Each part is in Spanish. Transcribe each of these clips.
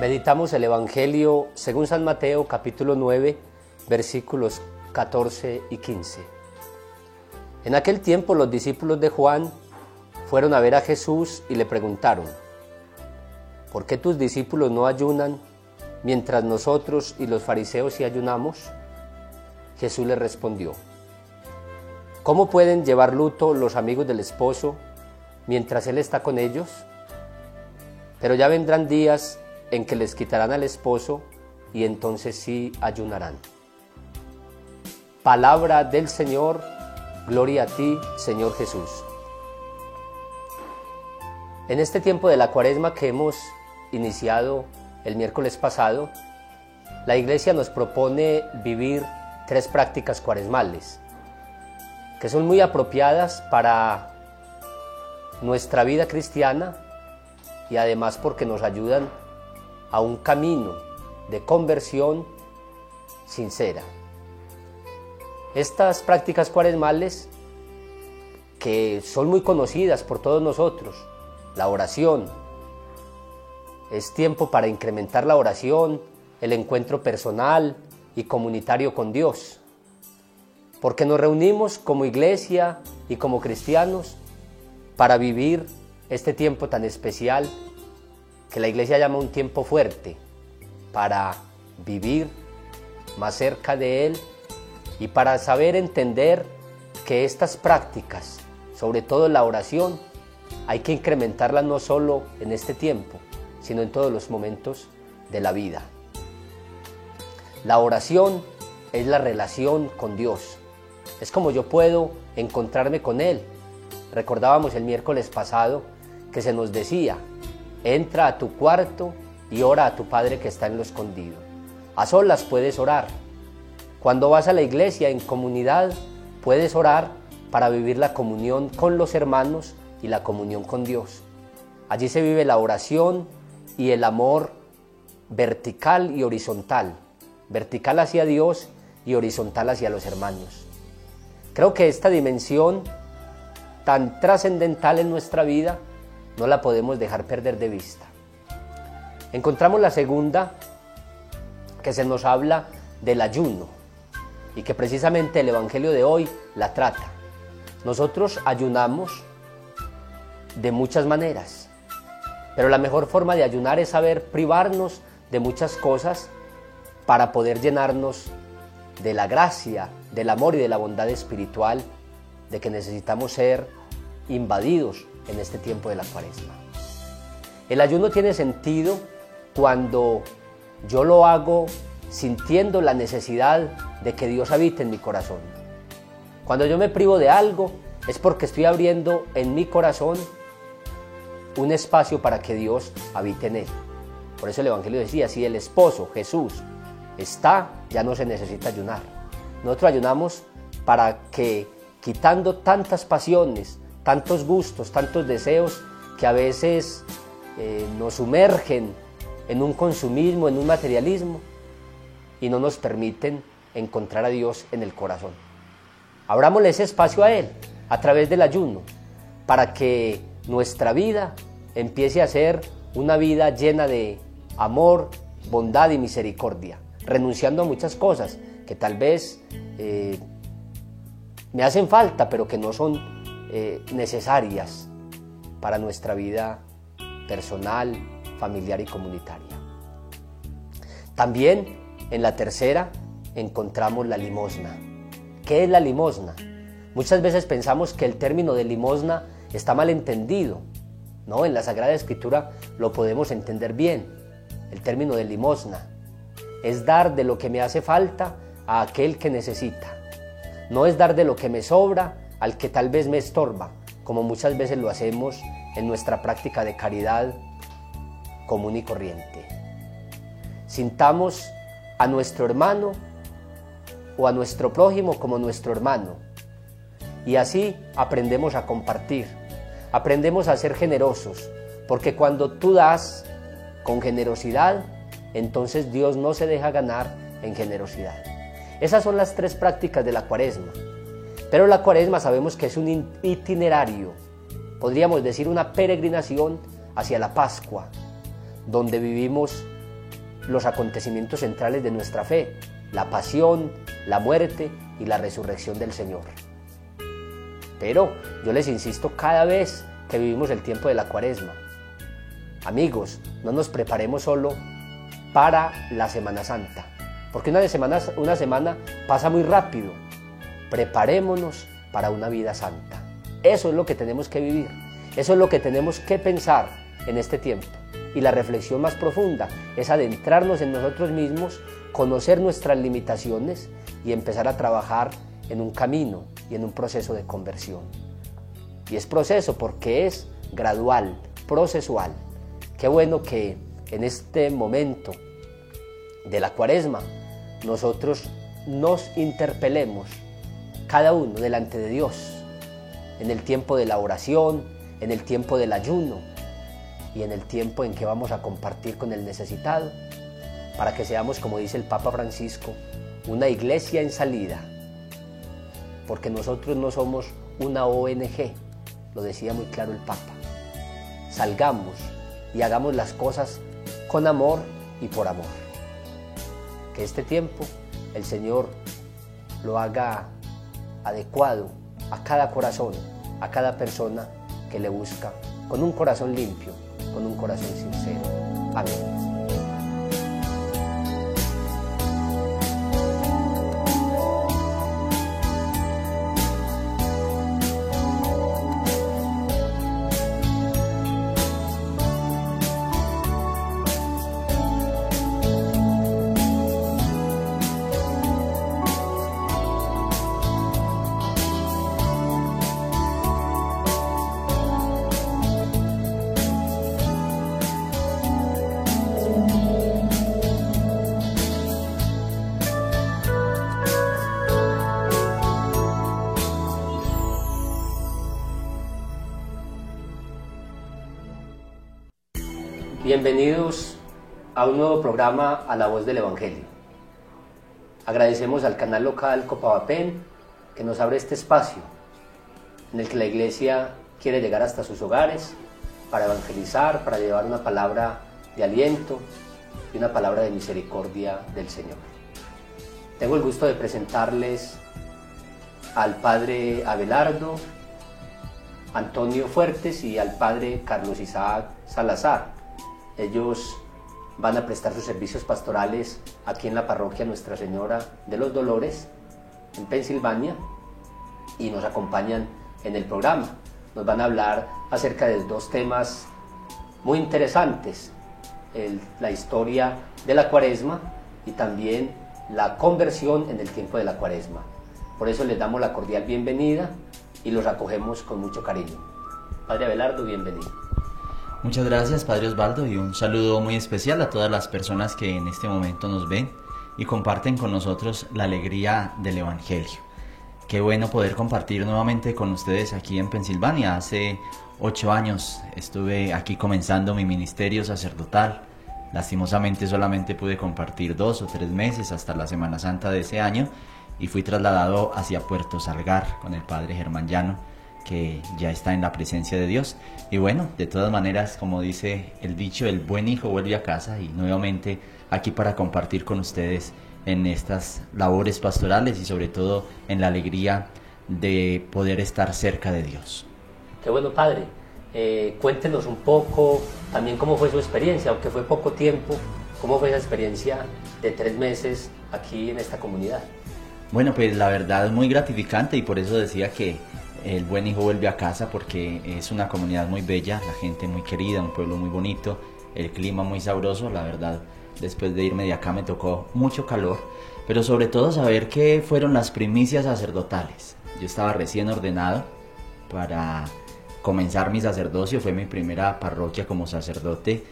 Meditamos el Evangelio según San Mateo, capítulo 9, versículos 14 y 15. En aquel tiempo los discípulos de Juan fueron a ver a Jesús y le preguntaron: ¿por qué tus discípulos no ayunan mientras nosotros y los fariseos sí ayunamos? Jesús les respondió: ¿cómo pueden llevar luto los amigos del esposo mientras él está con ellos? Pero ya vendrán días en que les quitarán al esposo y entonces sí ayunarán. Palabra del Señor, gloria a ti, Señor Jesús. En este tiempo de la Cuaresma que hemos iniciado el miércoles pasado, la Iglesia nos propone vivir 3 prácticas cuaresmales, que son muy apropiadas para nuestra vida cristiana y además porque nos ayudan a un camino de conversión sincera. Estas prácticas cuaresmales, que son muy conocidas por todos nosotros: la oración. Es tiempo para incrementar la oración, el encuentro personal y comunitario con Dios, porque nos reunimos como iglesia y como cristianos para vivir este tiempo tan especial que la Iglesia llama un tiempo fuerte, para vivir más cerca de Él y para saber entender que estas prácticas, sobre todo la oración, hay que incrementarlas no solo en este tiempo, sino en todos los momentos de la vida. La oración es la relación con Dios, es como yo puedo encontrarme con Él. Recordábamos el miércoles pasado que se nos decía: entra a tu cuarto y ora a tu Padre que está en lo escondido. A solas puedes orar. Cuando vas a la iglesia en comunidad, puedes orar para vivir la comunión con los hermanos y la comunión con Dios. Allí se vive la oración y el amor vertical y horizontal. Vertical hacia Dios y horizontal hacia los hermanos. Creo que esta dimensión tan trascendental en nuestra vida no la podemos dejar perder de vista. Encontramos la segunda, que se nos habla del ayuno y que precisamente el Evangelio de hoy la trata. Nosotros ayunamos de muchas maneras, pero la mejor forma de ayunar es saber privarnos de muchas cosas para poder llenarnos de la gracia, del amor y de la bondad espiritual de que necesitamos ser invadidos en este tiempo de la Cuaresma. El ayuno tiene sentido cuando yo lo hago sintiendo la necesidad de que Dios habite en mi corazón. Cuando yo me privo de algo es porque estoy abriendo en mi corazón un espacio para que Dios habite en él. Por eso el Evangelio decía: si el esposo, Jesús, está, ya no se necesita ayunar. Nosotros ayunamos para que, quitando tantas pasiones, tantos gustos, tantos deseos que a veces nos sumergen en un consumismo, en un materialismo y no nos permiten encontrar a Dios en el corazón. Abrámosle ese espacio a Él a través del ayuno para que nuestra vida empiece a ser una vida llena de amor, bondad y misericordia, renunciando a muchas cosas que tal vez me hacen falta, pero que no son necesarias para nuestra vida personal, familiar y comunitaria. También en la tercera encontramos la limosna. ¿Qué es la limosna? Muchas veces pensamos que el término de limosna está mal entendido, ¿no? En la Sagrada Escritura lo podemos entender bien. El término de limosna es dar de lo que me hace falta a aquel que necesita. No es dar de lo que me sobra al que tal vez me estorba, como muchas veces lo hacemos en nuestra práctica de caridad común y corriente. Sintamos a nuestro hermano o a nuestro prójimo como nuestro hermano, y así aprendemos a compartir, aprendemos a ser generosos, porque cuando tú das con generosidad, entonces Dios no se deja ganar en generosidad. Esas son las 3 prácticas de la Cuaresma. Pero la Cuaresma sabemos que es un itinerario, podríamos decir una peregrinación hacia la Pascua, donde vivimos los acontecimientos centrales de nuestra fe, la pasión, la muerte y la resurrección del Señor. Pero yo les insisto cada vez que vivimos el tiempo de la Cuaresma, amigos, no nos preparemos solo para la Semana Santa, porque una semana pasa muy rápido. Preparémonos para una vida santa. Eso es lo que tenemos que vivir, eso es lo que tenemos que pensar en este tiempo. Y la reflexión más profunda es adentrarnos en nosotros mismos, conocer nuestras limitaciones y empezar a trabajar en un camino y en un proceso de conversión. Y es proceso porque es gradual, procesual. Qué bueno que en este momento de la Cuaresma nosotros nos interpelemos cada uno delante de Dios, en el tiempo de la oración, en el tiempo del ayuno y en el tiempo en que vamos a compartir con el necesitado, para que seamos, como dice el Papa Francisco, una iglesia en salida, porque nosotros no somos una ONG, lo decía muy claro el Papa. Salgamos y hagamos las cosas con amor y por amor. Que este tiempo el Señor lo haga adecuado a cada corazón, a cada persona que le busca, con un corazón limpio, con un corazón sincero. Amén. Bienvenidos a un nuevo programa A la Voz del Evangelio. Agradecemos al canal local Copavapén que nos abre este espacio en el que la Iglesia quiere llegar hasta sus hogares para evangelizar, para llevar una palabra de aliento y una palabra de misericordia del Señor. Tengo el gusto de presentarles al Padre Abelardo Antonio Fuertes y al Padre Carlos Isaac Salazar. Ellos van a prestar sus servicios pastorales aquí en la parroquia Nuestra Señora de los Dolores, en Pensilvania, y nos acompañan en el programa. Nos van a hablar acerca de dos temas muy interesantes, la historia de la Cuaresma y también la conversión en el tiempo de la Cuaresma. Por eso les damos la cordial bienvenida y los acogemos con mucho cariño. Padre Abelardo, bienvenido. Muchas gracias, Padre Osvaldo, y un saludo muy especial a todas las personas que en este momento nos ven y comparten con nosotros la alegría del Evangelio. Qué bueno poder compartir nuevamente con ustedes aquí en Pensilvania. Hace 8 años estuve aquí comenzando mi ministerio sacerdotal. Lastimosamente solamente pude compartir 2 o 3 meses hasta la Semana Santa de ese año y fui trasladado hacia Puerto Salgar con el Padre Germán Llano, que ya está en la presencia de Dios. Y bueno, de todas maneras, como dice el dicho, el buen hijo vuelve a casa, y nuevamente aquí para compartir con ustedes en estas labores pastorales y sobre todo en la alegría de poder estar cerca de Dios. Qué bueno, Padre. Cuéntenos un poco también cómo fue su experiencia, aunque fue poco tiempo, cómo fue esa experiencia de 3 meses aquí en esta comunidad. Bueno, pues la verdad es muy gratificante, y por eso decía que el buen hijo vuelve a casa, porque es una comunidad muy bella, la gente muy querida, un pueblo muy bonito, el clima muy sabroso. La verdad, después de irme de acá me tocó mucho calor, pero sobre todo saber que fueron las primicias sacerdotales. Yo estaba recién ordenado para comenzar mi sacerdocio, fue mi primera parroquia como sacerdote,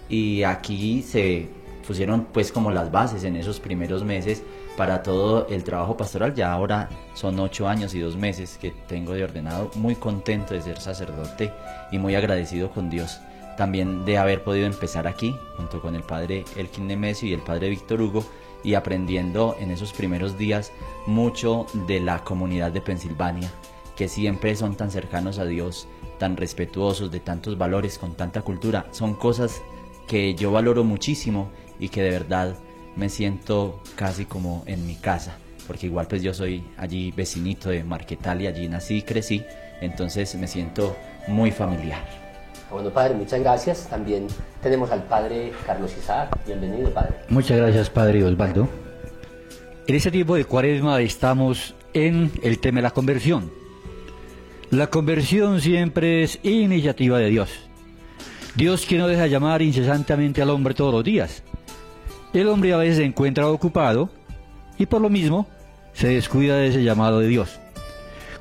y aquí se pusieron pues como las bases en esos primeros meses para todo el trabajo pastoral. Ya ahora son 8 años y 2 meses que tengo de ordenado, muy contento de ser sacerdote y muy agradecido con Dios también de haber podido empezar aquí junto con el Padre Elkin Nemesio y el Padre Víctor Hugo, y aprendiendo en esos primeros días mucho de la comunidad de Pensilvania, que siempre son tan cercanos a Dios, tan respetuosos, de tantos valores, con tanta cultura. Son cosas que yo valoro muchísimo y que de verdad me siento casi como en mi casa, porque igual pues yo soy allí vecinito de Marquetal y allí nací y crecí, entonces me siento muy familiar. Bueno, padre, muchas gracias. También tenemos al padre Carlos Isaac. Bienvenido, padre. Muchas gracias, padre Osvaldo. En este tiempo de Cuaresma estamos en el tema de la conversión. La conversión siempre es iniciativa de Dios. Dios, que no deja llamar incesantemente al hombre todos los días. El hombre a veces se encuentra ocupado y por lo mismo se descuida de ese llamado de Dios.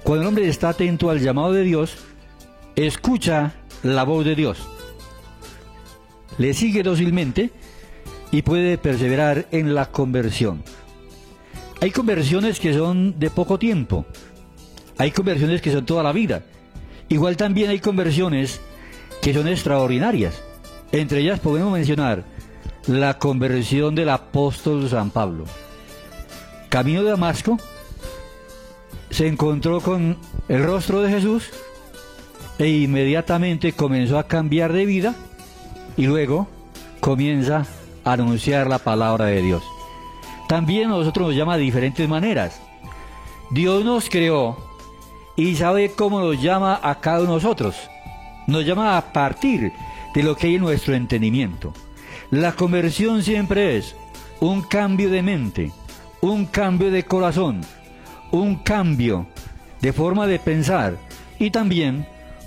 Cuando el hombre está atento al llamado de Dios, escucha la voz de Dios, le sigue dócilmente y puede perseverar en la conversión. Hay conversiones que son de poco tiempo, hay conversiones que son toda la vida. Igual también hay conversiones que son extraordinarias. Entre ellas podemos mencionar la conversión del apóstol San Pablo. Camino de Damasco, se encontró con el rostro de Jesús e inmediatamente comenzó a cambiar de vida y luego comienza a anunciar la palabra de Dios. También a nosotros nos llama de diferentes maneras. Dios nos creó y sabe cómo nos llama a cada uno de nosotros. Nos llama a partir de lo que hay en nuestro entendimiento. La conversión siempre es un cambio de mente, un cambio de corazón, un cambio de forma de pensar y también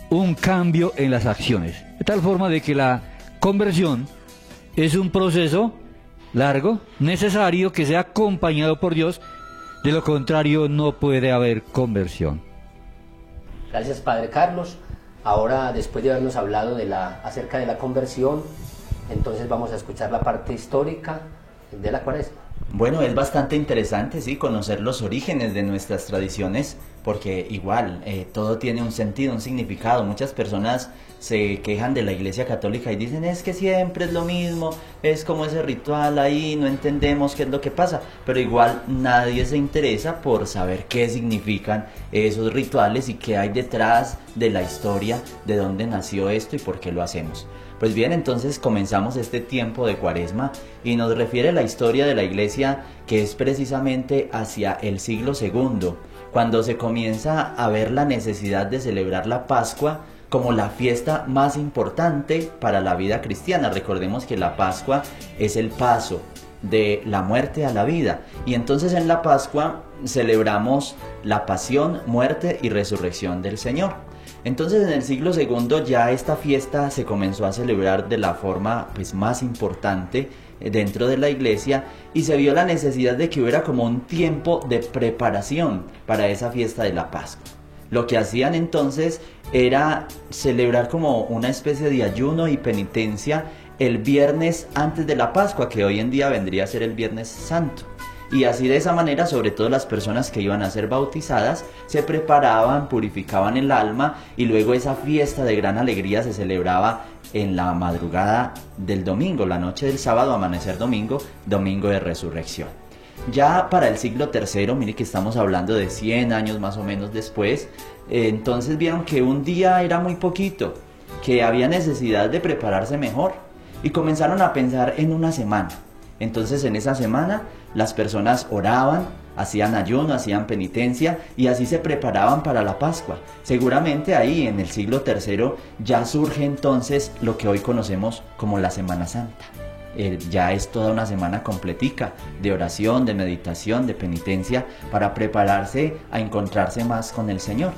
un cambio en las acciones. De tal forma de que la conversión es un proceso largo, necesario, que sea acompañado por Dios. De lo contrario no puede haber conversión. Gracias, padre Carlos. Ahora, después de habernos hablado acerca de la conversión, entonces vamos a escuchar la parte histórica de la Cuaresma. Bueno, es bastante interesante, sí, conocer los orígenes de nuestras tradiciones, porque igual todo tiene un sentido, un significado. Muchas personas se quejan de la Iglesia Católica y dicen, es que siempre es lo mismo, es como ese ritual ahí, no entendemos qué es lo que pasa, pero igual nadie se interesa por saber qué significan esos rituales y qué hay detrás de la historia, de dónde nació esto y por qué lo hacemos. Pues bien, entonces comenzamos este tiempo de Cuaresma y nos refiere la historia de la Iglesia, que es precisamente hacia el siglo II, cuando se comienza a ver la necesidad de celebrar la Pascua como la fiesta más importante para la vida cristiana. Recordemos que la Pascua es el paso de la muerte a la vida, y entonces en la Pascua celebramos la pasión, muerte y resurrección del Señor. Entonces en el siglo II ya esta fiesta se comenzó a celebrar de la forma más importante dentro de la iglesia, y se vio la necesidad de que hubiera como un tiempo de preparación para esa fiesta de la Pascua. Lo que hacían entonces era celebrar como una especie de ayuno y penitencia el viernes antes de la Pascua, que hoy en día vendría a ser el Viernes Santo. Y así, de esa manera, sobre todo las personas que iban a ser bautizadas se preparaban, purificaban el alma, y luego esa fiesta de gran alegría se celebraba en la madrugada del domingo, la noche del sábado, amanecer domingo, domingo de resurrección. Ya para el siglo III, mire que estamos hablando de 100 años más o menos después, entonces vieron que un día era muy poquito, que había necesidad de prepararse mejor, y comenzaron a pensar en una semana. Entonces en esa semana las personas oraban, hacían ayuno, hacían penitencia, y así se preparaban para la Pascua. Seguramente ahí en el siglo III ya surge entonces lo que hoy conocemos como la Semana Santa. Ya es toda una semana completica de oración, de meditación, de penitencia, para prepararse a encontrarse más con el Señor.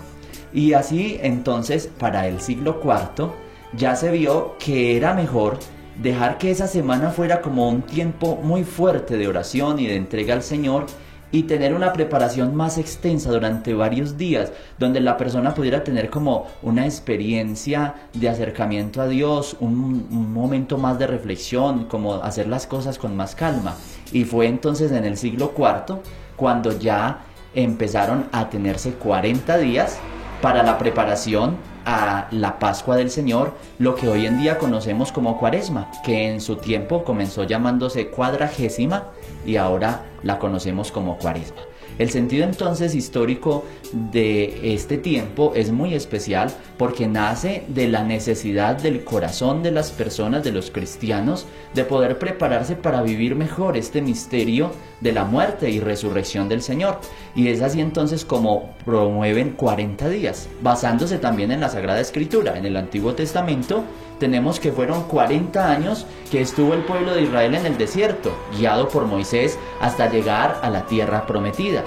Y así entonces para el siglo IV ya se vio que era mejor dejar que esa semana fuera como un tiempo muy fuerte de oración y de entrega al Señor, y tener una preparación más extensa durante varios días, donde la persona pudiera tener como una experiencia de acercamiento a Dios, un momento más de reflexión, como hacer las cosas con más calma. Y fue entonces en el siglo IV cuando ya empezaron a tenerse 40 días para la preparación a la Pascua del Señor, lo que hoy en día conocemos como Cuaresma, que en su tiempo comenzó llamándose Cuadragésima y ahora la conocemos como Cuaresma. El sentido entonces histórico de este tiempo es muy especial porque nace de la necesidad del corazón de las personas, de los cristianos, de poder prepararse para vivir mejor este misterio de la muerte y resurrección del Señor. Y es así entonces como promueven 40 días, basándose también en la Sagrada Escritura. En el Antiguo Testamento tenemos que fueron 40 años que estuvo el pueblo de Israel en el desierto, guiado por Moisés hasta llegar a la tierra prometida.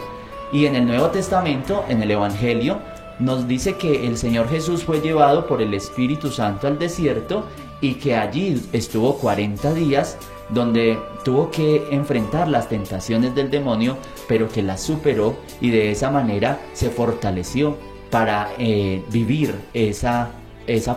Y en el Nuevo Testamento, en el Evangelio, nos dice que el Señor Jesús fue llevado por el Espíritu Santo al desierto y que allí estuvo 40 días donde tuvo que enfrentar las tentaciones del demonio, pero que las superó y de esa manera se fortaleció para vivir esa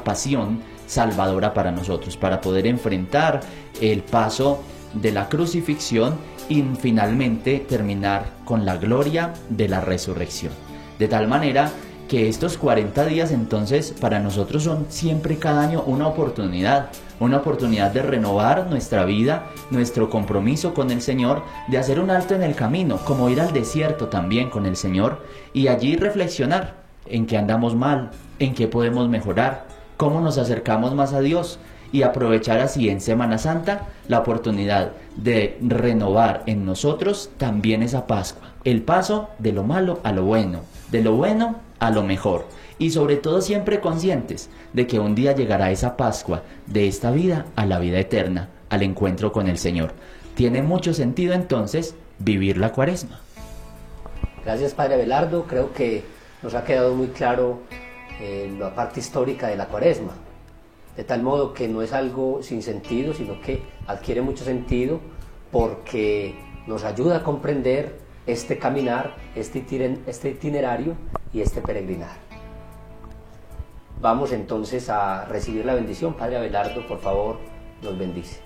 pasión salvadora para nosotros, para poder enfrentar el paso de la crucifixión y finalmente terminar con la gloria de la resurrección. De tal manera que estos 40 días entonces para nosotros son siempre cada año una oportunidad de renovar nuestra vida, nuestro compromiso con el Señor, de hacer un alto en el camino, como ir al desierto también con el Señor y allí reflexionar en qué andamos mal, en qué podemos mejorar, cómo nos acercamos más a Dios y aprovechar así en Semana Santa la oportunidad de renovar en nosotros también esa Pascua, el paso de lo malo a lo bueno, de lo bueno a lo mejor y sobre todo siempre conscientes de que un día llegará esa Pascua de esta vida a la vida eterna, al encuentro con el Señor. Tiene mucho sentido entonces vivir la Cuaresma. Gracias, Padre Abelardo. Creo que nos ha quedado muy claro la parte histórica de la Cuaresma, de tal modo que no es algo sin sentido, sino que adquiere mucho sentido porque nos ayuda a comprender este caminar, este itinerario y este peregrinar. Vamos entonces a recibir la bendición. Padre Abelardo, por favor, nos bendice.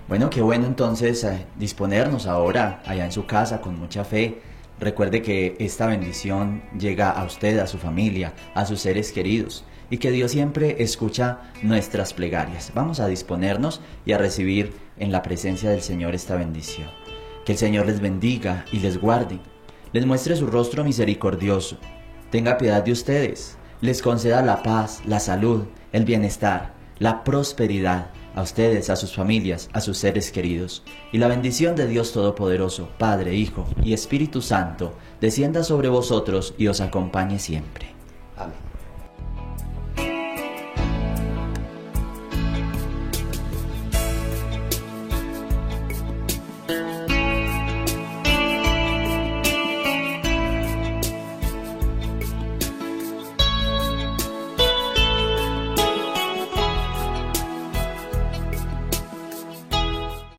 Bueno, qué bueno entonces disponernos ahora allá en su casa con mucha fe. Recuerde que esta bendición llega a usted, a su familia, a sus seres queridos y que Dios siempre escucha nuestras plegarias. Vamos a disponernos y a recibir en la presencia del Señor esta bendición. Que el Señor les bendiga y les guarde, les muestre su rostro misericordioso, tenga piedad de ustedes, les conceda la paz, la salud, el bienestar, la prosperidad, a ustedes, a sus familias, a sus seres queridos. Y la bendición de Dios Todopoderoso, Padre, Hijo y Espíritu Santo, descienda sobre vosotros y os acompañe siempre. Amén.